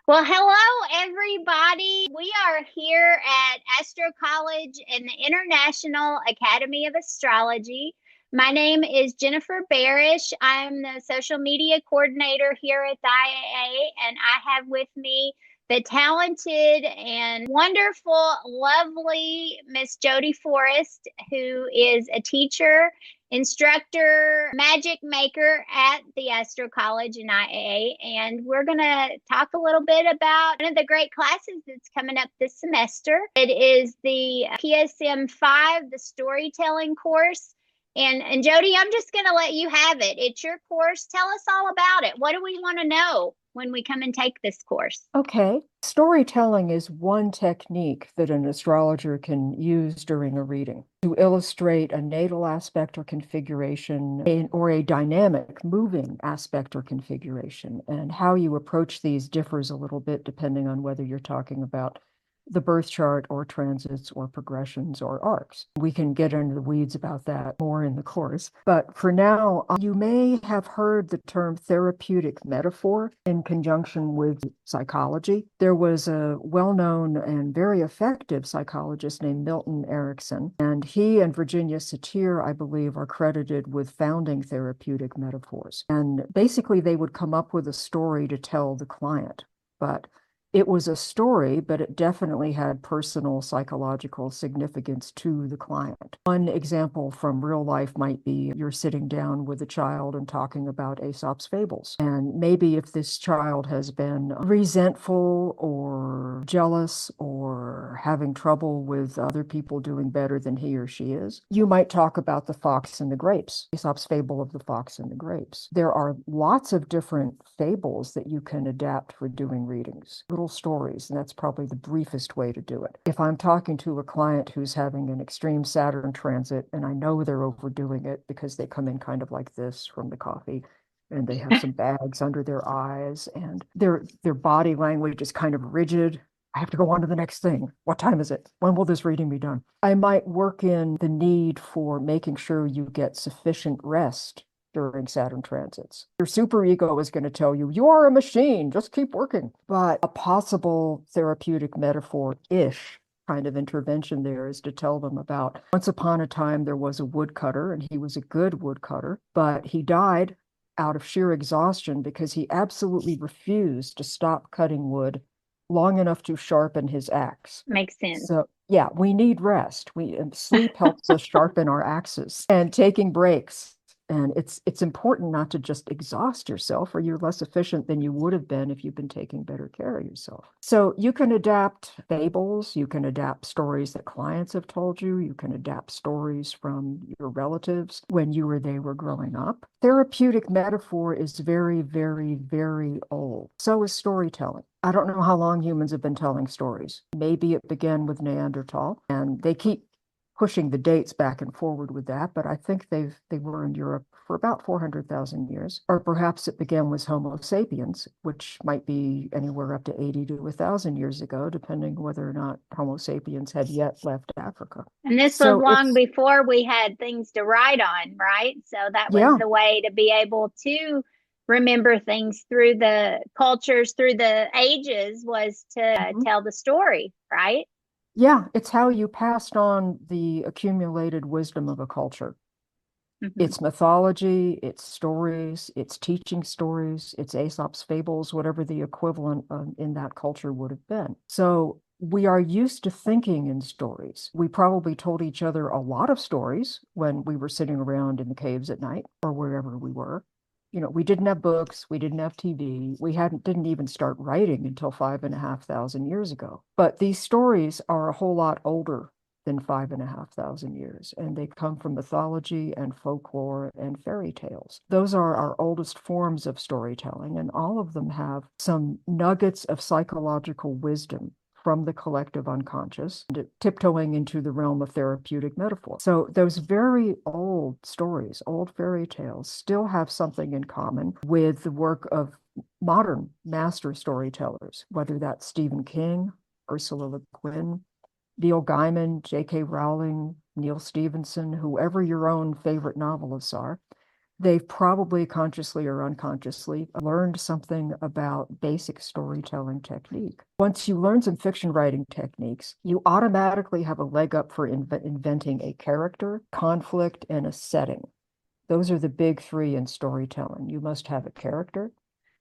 Well, hello, everybody. We are here at Astro College and the International Academy of Astrology. My name is Jennifer Barish. I'm the social media coordinator here at the IAA, and I have with me the talented and wonderful, lovely Miss Jodie Forrest, who is a teacher, instructor, magic maker at the Astro College in IAA. And we're going to talk a little bit about one of the great classes that's coming up this semester. It is the PSM-5, the storytelling course. And Jodie, I'm just going to let you have it. It's your course. Tell us all about it. What do we want to know when we come and take this course? Okay. Storytelling is one technique that an astrologer can use during a reading to illustrate a natal aspect or configuration or a dynamic moving aspect or configuration. And how you approach these differs a little bit depending on whether you're talking about the birth chart or transits or progressions or arcs. We can get into the weeds about that more in the course. But for now, you may have heard the term therapeutic metaphor in conjunction with psychology. There was a well-known and very effective psychologist named Milton Erickson, and he and Virginia Satir, I believe, are credited with founding therapeutic metaphors. And basically, they would come up with a story to tell the client. But it was a story, but it definitely had personal psychological significance to the client. One example from real life might be you're sitting down with a child and talking about Aesop's fables. And maybe if this child has been resentful or jealous or having trouble with other people doing better than he or she is, you might talk about the fox and the grapes, Aesop's fable of the fox and the grapes. There are lots of different fables that you can adapt for doing readings. Little stories, and that's probably the briefest way to do it. If I'm talking to a client who's having an extreme Saturn transit, and I know they're overdoing it because they come in kind of like this from the coffee, and they have some bags under their eyes, and their body language is kind of rigid. I have to go on to the next thing. What time is it? When will this reading be done? I might work in the need for making sure you get sufficient rest during Saturn transits. Your superego is going to tell you, you are a machine, just keep working. But a possible therapeutic metaphor-ish kind of intervention there is to tell them about once upon a time there was a woodcutter and he was a good woodcutter, but he died out of sheer exhaustion because he absolutely refused to stop cutting wood long enough to sharpen his axe. Makes sense. So yeah, we need rest. Sleep helps us sharpen our axes and taking breaks. And it's important not to just exhaust yourself, or you're less efficient than you would have been if you've been taking better care of yourself. So you can adapt fables, you can adapt stories that clients have told you, you can adapt stories from your relatives when you or they were growing up. Therapeutic metaphor is very, very, very old. So is storytelling. I don't know how long humans have been telling stories. Maybe it began with Neanderthal, and they keep pushing the dates back and forward with that, but I think they were in Europe for about 400,000 years. Or perhaps it began with Homo sapiens, which might be anywhere up to 80 to 1,000 years ago, depending whether or not Homo sapiens had yet left Africa. And this was So long it's, before we had things to write on, right? So that was yeah, the way to be able to remember things through the cultures, through the ages, was to mhm. tell the story, right? Yeah, it's how you passed on the accumulated wisdom of a culture. Hmm. It's mythology, it's stories, it's teaching stories, it's Aesop's fables, whatever the equivalent in that culture would have been. So we are used to thinking in stories. We probably told each other a lot of stories when we were sitting around in the caves at night or wherever we were. You know, we didn't have books, we didn't have TV, we didn't even start writing until 5,500 years ago. But these stories are a whole lot older than 5,500 years, and they come from mythology and folklore and fairy tales. Those are our oldest forms of storytelling, and all of them have some nuggets of psychological wisdom from the collective unconscious, tiptoeing into the realm of therapeutic metaphor. So those very old stories, old fairy tales, still have something in common with the work of modern master storytellers, whether that's Stephen King, Ursula Le Guin, Neil Gaiman, J.K. Rowling, Neil Stevenson, whoever your own favorite novelists are. they've probably consciously or unconsciously learned something about basic storytelling technique. Once you learn some fiction writing techniques, you automatically have a leg up for inventing a character, conflict, and a setting. Those are the big three in storytelling. You must have a character.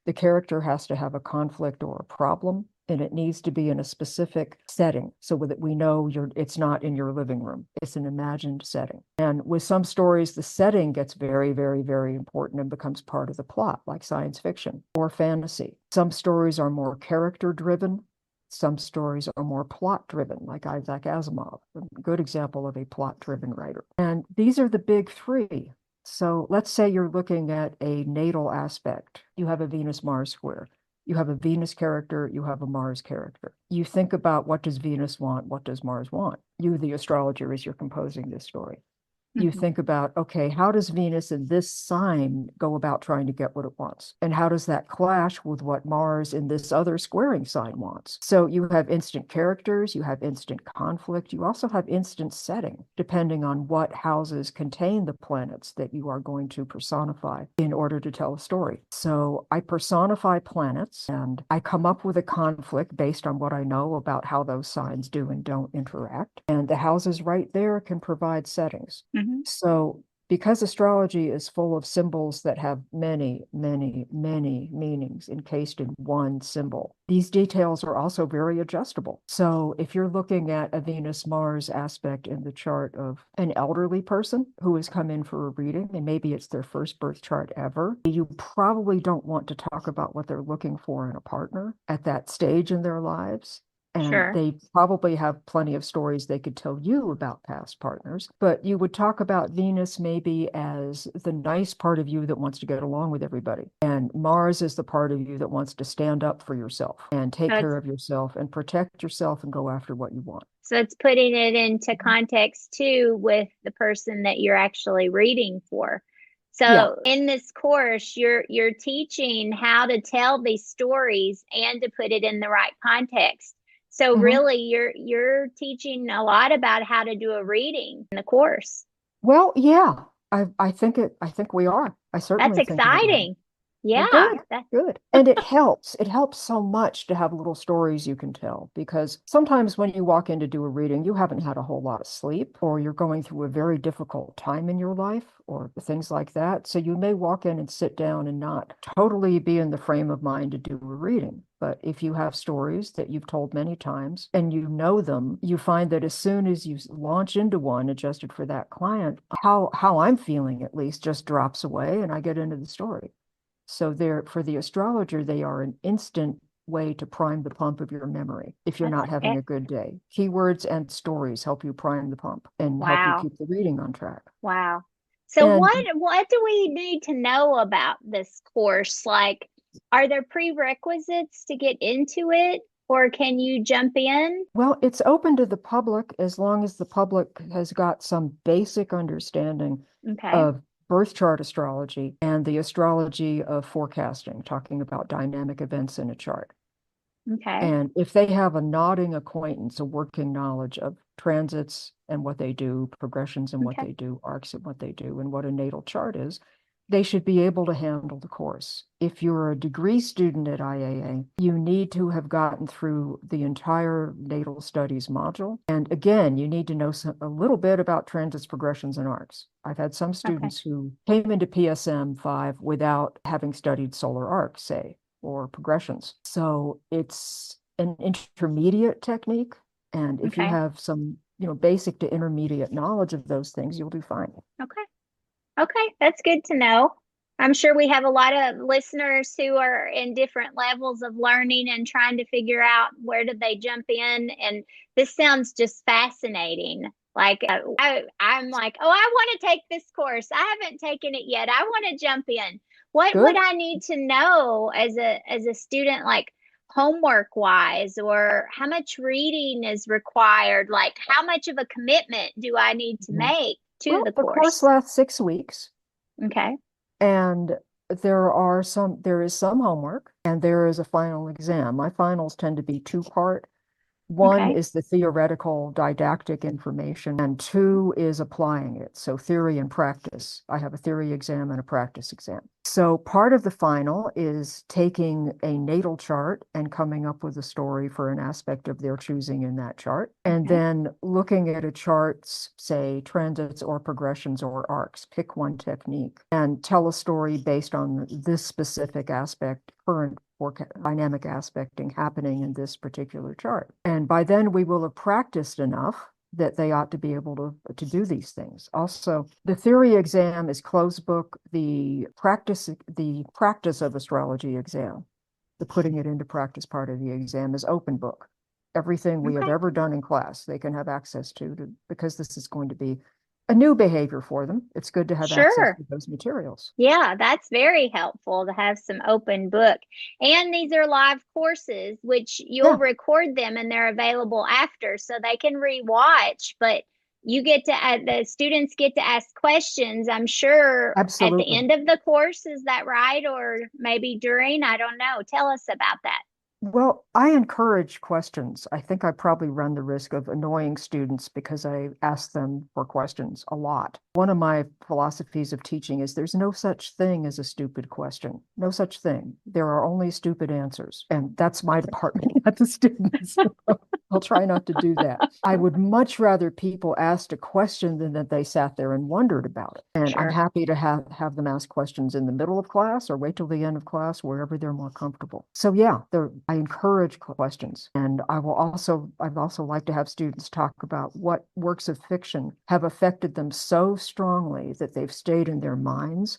The character has to have a conflict or a problem, and it needs to be in a specific setting so that we know it's not in your living room. It's an imagined setting. And with some stories, the setting gets very, very, very important and becomes part of the plot, like science fiction or fantasy. Some stories are more character driven. Some stories are more plot driven, like Isaac Asimov, a good example of a plot driven writer. And these are the big three. So let's say you're looking at a natal aspect. You have a Venus-Mars square. You have a Venus character, you have a Mars character. You think about, what does Venus want? What does Mars want? You, the astrologer, as you're composing this story. You Mhm. think about, okay, how does Venus in this sign go about trying to get what it wants? And how does that clash with what Mars in this other squaring sign wants? So you have instant characters, you have instant conflict, you also have instant setting, depending on what houses contain the planets that you are going to personify in order to tell a story. So I personify planets and I come up with a conflict based on what I know about how those signs do and don't interact. And the houses right there can provide settings. Mhm. So, because astrology is full of symbols that have many, many, many meanings encased in one symbol, these details are also very adjustable. So, if you're looking at a Venus-Mars aspect in the chart of an elderly person who has come in for a reading, and maybe it's their first birth chart ever, you probably don't want to talk about what they're looking for in a partner at that stage in their lives. And Sure. they probably have plenty of stories they could tell you about past partners. But you would talk about Venus maybe as the nice part of you that wants to get along with everybody. And Mars is the part of you that wants to stand up for yourself and take So care it's of yourself and protect yourself and go after what you want. so it's putting it into context too with the person that you're actually reading for. Yeah. So in this course, you're teaching how to tell these stories and to put it in the right context. So Mhm. really you're teaching a lot about how to do a reading in the course. Well, yeah. I think we are. I That's certainly think we are. exciting. Well, Yeah. good, good. And it helps. It helps so much to have little stories you can tell because sometimes when you walk in to do a reading, you haven't had a whole lot of sleep or you're going through a very difficult time in your life or things like that. So you may walk in and sit down and not totally be in the frame of mind to do a reading. But if you have stories that you've told many times and you know them, you find that as soon as you launch into one adjusted for that client, how I'm feeling at least just drops away and I get into the story. So they're for the astrologer, they are an instant way to prime the pump of your memory if you're That's not having it. a good day. Keywords and stories help you prime the pump and help you Wow. keep the reading on track. Wow. So And what do we need to know about this course? Like, are there prerequisites to get into it, or can you jump in? well, it's open to the public as long as the public has got some basic understanding Okay. of birth chart astrology and the astrology of forecasting, talking about dynamic events in a chart. Okay. And if they have a nodding acquaintance, a working knowledge of transits and what they do, progressions and what Okay. they do, arcs and what they do, and what a natal chart is, they should be able to handle the course. If you're a degree student at IAA, you need to have gotten through the entire natal studies module. And again, you need to know a little bit about transits, progressions, and arcs. I've had some Okay. students who came into PSM-5 without having studied solar arcs, say, or progressions. So it's an intermediate technique. And if you Okay. have some, basic to intermediate knowledge of those things, you'll do fine. Okay. Okay. That's good to know. I'm sure we have a lot of listeners who are in different levels of learning and trying to figure out where did they jump in. And this sounds just fascinating. Like I'm like, oh, I want to take this course. I haven't taken it yet. I want to jump in. What would Good. I need to know as a student, like homework wise, or how much reading is required? Like how much of a commitment do I need to Mhm. make to Well, the the course course? lasts 6 weeks, Okay. and there is some homework, and there is a final exam. My finals tend to be two-part. One Okay. is the theoretical didactic information, and two is applying it. So theory and practice. I have a theory exam and a practice exam. So part of the final is taking a natal chart and coming up with a story for an aspect of their choosing in that chart. And Okay. then looking at a chart's, say, transits or progressions or arcs. Pick one technique and tell a story based on this specific aspect, current or dynamic aspecting happening in this particular chart. And by then we will have practiced enough that they ought to be able to do these things. Also, the theory exam is closed book. The practice of astrology exam, the putting it into practice part of the exam is open book. Everything we have Okay. ever done in class, they can have access to because this is going to be a new behavior for them. It's good to have access Sure. to those materials. Yeah, that's very helpful to have some open book. And these are live courses, which you'll Yeah, record them and they're available after so they can rewatch. But you get to, the students get to ask questions, I'm sure, at the absolutely. end of the course. Is that right? Or maybe during? I don't know. Tell us about that. Well, I encourage questions. I think I probably run the risk of annoying students because I ask them for questions a lot. One of my philosophies of teaching is there's no such thing as a stupid question. No such thing. There are only stupid answers. And that's my department, not the students. I'll try not to do that. I would much rather people asked a question than that they sat there and wondered about it. And I'm Sure. happy to have them ask questions in the middle of class or wait till the end of class, wherever they're more comfortable. So yeah, I encourage questions. And I'd also like to have students talk about what works of fiction have affected them so strongly that they've stayed in their minds.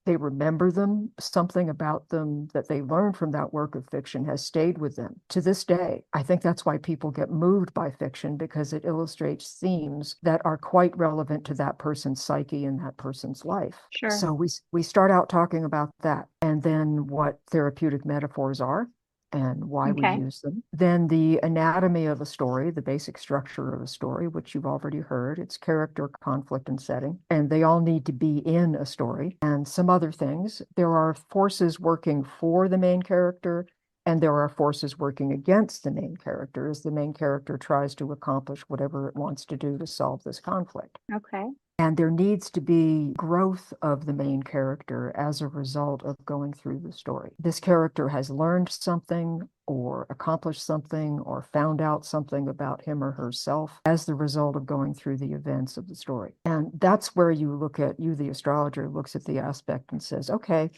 They remember them, something about them that they learned from that work of fiction has stayed with them to this day. I think that's why people get moved by fiction because it illustrates themes that are quite relevant to that person's psyche and that person's life. Sure. So we start out talking about that and then what therapeutic metaphors are and why we Okay. use them. Then the anatomy of a story, the basic structure of a story, which you've already heard, its character, conflict, and setting. And they all need to be in a story. And some other things. There are forces working for the main character, and there are forces working against the main character as the main character tries to accomplish whatever it wants to do to solve this conflict. Okay. And there needs to be growth of the main character as a result of going through the story. This character has learned something or accomplished something or found out something about him or herself as the result of going through the events of the story. And that's where the astrologer, looks at the aspect and says, okay,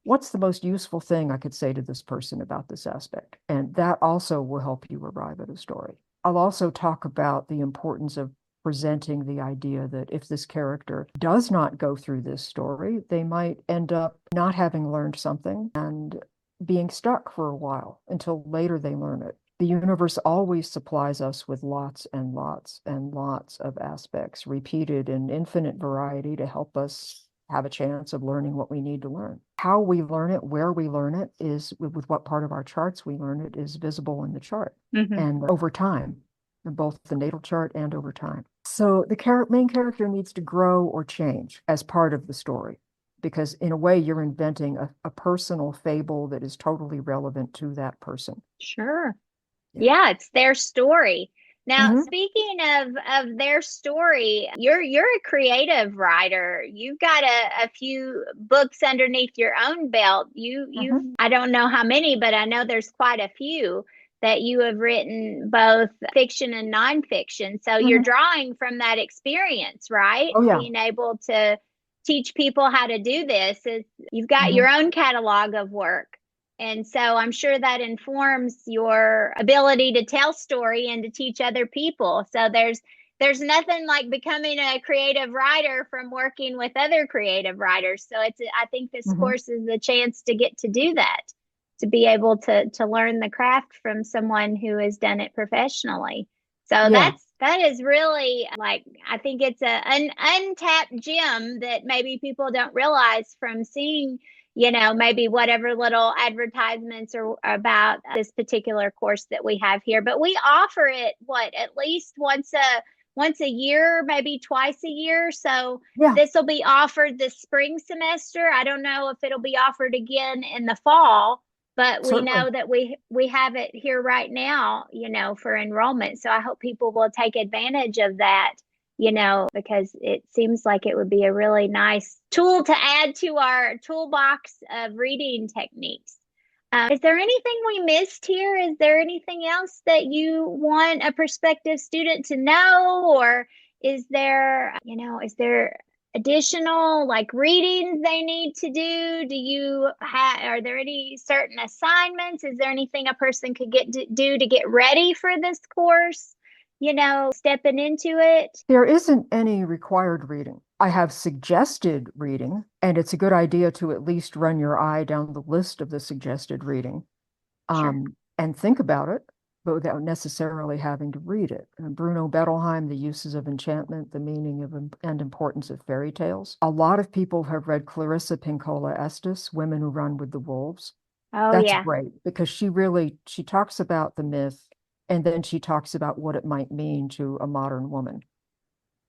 what's the most useful thing I could say to this person about this aspect? And that also will help you arrive at a story. I'll also talk about the importance of presenting the idea that if this character does not go through this story, they might end up not having learned something and being stuck for a while until later they learn it. The universe always supplies us with lots and lots and lots of aspects repeated in infinite variety to help us have a chance of learning what we need to learn. How we learn it, where we learn it is with what part of our charts we learn it is visible in the chart Hmm. and over time, in both the natal chart and over time. So the main character needs to grow or change as part of the story, because in a way you're inventing a personal fable that is totally relevant to that person. Sure. Yeah. Yeah, it's their story. Now, Hmm. speaking of their story, you're a creative writer. You've got a few books underneath your own belt. You've Hmm. I don't know how many, but I know there's quite a few that you have written, both fiction and nonfiction. So you're Hmm. drawing from that experience, right? Oh yeah. Being able to teach people how to do this is you've got Hmm. your own catalog of work. And so I'm sure that informs your ability to tell story and to teach other people. So there's nothing like becoming a creative writer from working with other creative writers. So I think this Hmm. course is the chance to get to do that, to be able to learn the craft from someone who has done it professionally. So Yeah. that is really, like, I think it's an untapped gem that maybe people don't realize from seeing, maybe whatever little advertisements are about this particular course that we have here. But we offer it, what, at least once a year, maybe twice a year. So Yeah. this will be offered this spring semester. I don't know if it'll be offered again in the fall, but we Certainly. know that we have it here right now, for enrollment. So I hope people will take advantage of that, because it seems like it would be a really nice tool to add to our toolbox of reading techniques. Is there anything we missed here? Is there anything else that you want a prospective student to know? Or is there additional like readings they need to do? Are there any certain assignments? Is there anything a person could do to get ready for this course? Stepping into it. There isn't any required reading. I have suggested reading, and it's a good idea to at least run your eye down the list of the suggested reading, Sure. and think about it, but without necessarily having to read it. Bruno Bettelheim, The Uses of Enchantment, The Meaning of and Importance of Fairy Tales. A lot of people have read Clarissa Pinkola Estes, Women Who Run with the Wolves. Oh That's yeah. great because she talks about the myth and then she talks about what it might mean to a modern woman.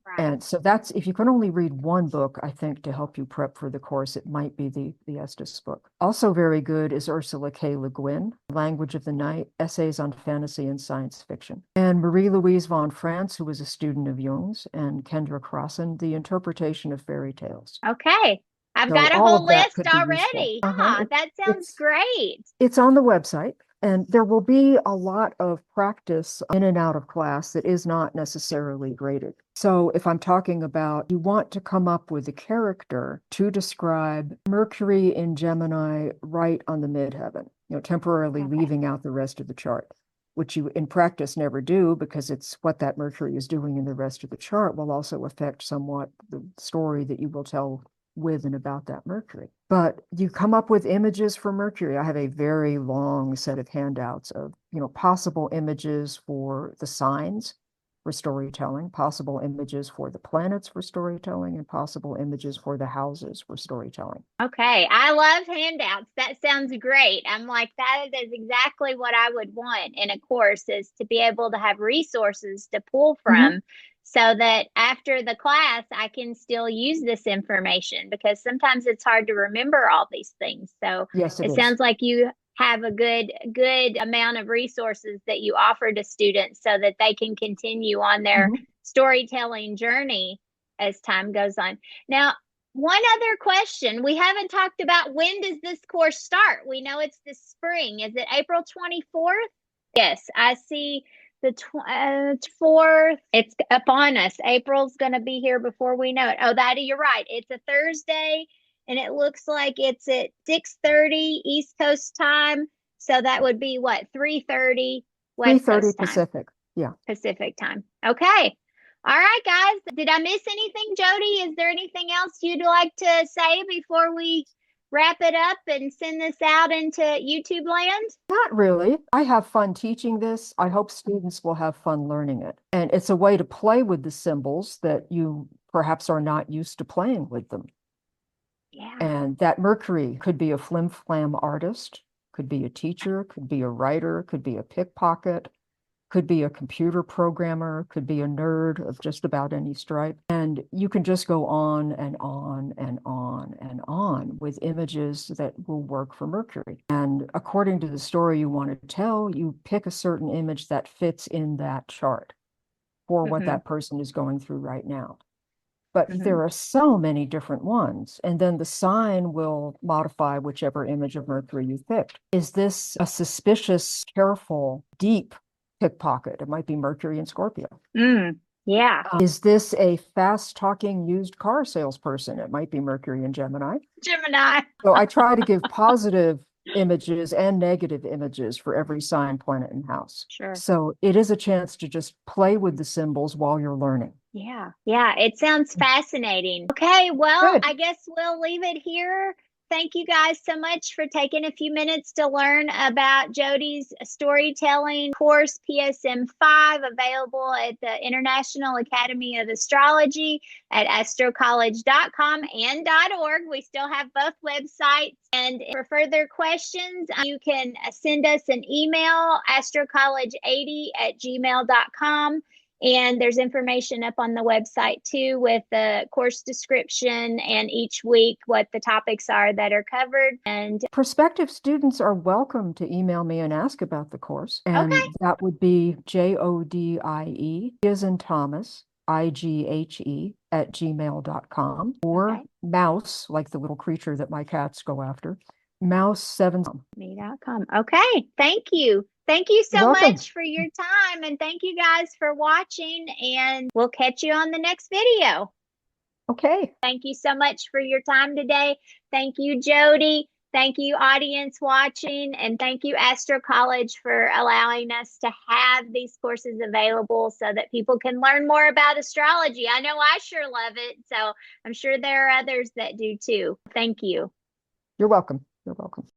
Right. And so that's, if you can only read one book, I think to help you prep for the course, it might be the Estes book. Also very good is Ursula K. Le Guin, Language of the Night, Essays on Fantasy and Science Fiction. And Marie-Louise von France, who was a student of Jung's, and Kendra Crossan, The Interpretation of Fairy Tales. Okay. I've So got a all whole of that list could be useful. already. Yeah, that sounds It's great. it's on the website, and there will be a lot of practice in and out of class that is not necessarily graded. So if I'm talking about you want to come up with a character to describe Mercury in Gemini right on the midheaven, temporarily Okay. leaving out the rest of the chart, which you in practice never do because it's what that Mercury is doing in the rest of the chart will also affect somewhat the story that you will tell with and about that Mercury. But you come up with images for Mercury. I have a very long set of handouts of, possible images for the signs for storytelling, possible images for the planets for storytelling, and possible images for the houses for storytelling. Okay. I love handouts. That sounds great. I'm like, that is exactly what I would want in a course is to be able to have resources to pull Mhm. from so that after the class, I can still use this information because sometimes it's hard to remember all these things. So Yes, it it is. sounds like you have a good amount of resources that you offer to students so that they can continue on their Mhm. storytelling journey as time goes on. Now, one other question. We haven't talked about when does this course start? We know it's this spring. Is it April 24th? Yes, I see the 4th. It's upon us. April's going to be here before we know it. Oh, that you're right. It's a Thursday and it looks like it's at 6:30 East Coast time. So that would be what? 3:30 West 3:30 Coast time. Pacific. Yeah. Pacific time. Okay. All right, guys. Did I miss anything, Jodie? Is there anything else you'd like to say before we wrap it up and send this out into YouTube land? Not really. I have fun teaching this. I hope students will have fun learning it. And it's a way to play with the symbols that you perhaps are not used to playing with them. Yeah. And that Mercury could be a flim-flam artist, could be a teacher, could be a writer, could be a pickpocket, could be a computer programmer, could be a nerd of just about any stripe. And you can just go on and on and on and on with images that will work for Mercury. And according to the story you want to tell, you pick a certain image that fits in that chart for what Mm-hmm. that person is going through right now. But Mm-hmm. there are so many different ones. And then the sign will modify whichever image of Mercury you picked. Is this a suspicious, careful, deep pickpocket? It might be Mercury in Scorpio. Yeah. Is this a fast talking used car salesperson? It might be Mercury in Gemini. Gemini. So I try to give positive images and negative images for every sign, planet, and house. Sure. So it is a chance to just play with the symbols while you're learning. Yeah. Yeah. It sounds fascinating. Okay. Well, Good. I guess we'll leave it here. Thank you guys so much for taking a few minutes to learn about Jodie's storytelling course, PSM-5, available at the International Academy of Astrology at astrocollege.com and .org. We still have both websites. And for further questions, you can send us an email, astrocollege80@gmail.com. And there's information up on the website too with the course description and each week what the topics are that are covered. And Prospective students are welcome to email me and ask about the course. okay, And that would be Jodie, as in Thomas, IGHE at gmail.com, or okay, mouse, like the little creature that my cats go after, mouse7. me.com. Okay, thank you. Thank you You're so welcome. much for your time. And thank you guys for watching. And we'll catch you on the next video. Okay. Thank you so much for your time today. Thank you, Jody. Thank you, audience watching. And thank you, Astro College, for allowing us to have these courses available so that people can learn more about astrology. I know I sure love it. So I'm sure there are others that do too. Thank you. You're welcome. You're welcome.